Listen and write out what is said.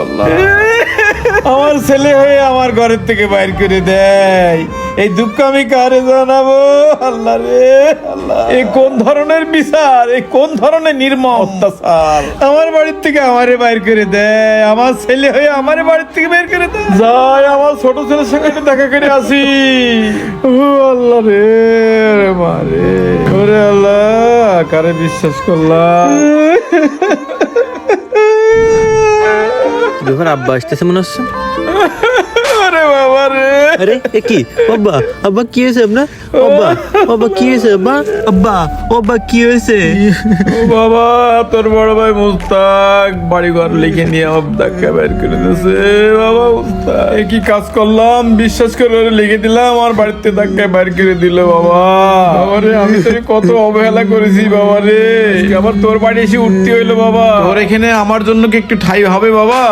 আল্লাহ আমার ছেলে হয়ে আমার ঘরের থেকে বাইর করে দেয়, এই দুঃখ আমি কারে জানাবো? আল্লাহ রে আল্লাহ, এই কোন ধরনের বিচার, এই কোন ধরনের নির্মম অত্যাচার! আমার বাড়ির থেকে আমারে বাইর করে দেয়, আমার ছেলে হয়ে আমারে বাড়ির থেকে বের করে দেয়। যাই আমার ছোট ছেলের সঙ্গে একটু দেখা করে আসি। ও আল্লাহ রে মারে, ওরে আল্লাহ, কারে বিশ্বাস করলাম। ব্যাপার, আব্বা আসতেছে মনে হচ্ছে। আরে বাবা রে, আরে এ কি আব্বা? আব্বা কি হয়েছে আপনার? আব্বা আব্বা কি হয়েছে? আব্বা আব্বা আব্বা কি হয়েছে? ও বাবা, তোর বড় ভাই মুস্তাক বাড়ি ঘর লিখে নিয়ে আব্দাকে বের করে দিয়েছে। বাবা মুস্তাক, এ কি কাজ করলাম? বিশ্বাস করে ওরে লিখে দিলাম, আমার বাড়িতে ধাক্কায় বের করে দিল। বাবা বাবারে, আমি তোর কত অবহেলা করেছি বাবারে, আবার তোর বাড়ি এসে উঠতে হইলো। বাবা, তোর এখানে আমার জন্য কি একটু ঠাই হবে বাবা?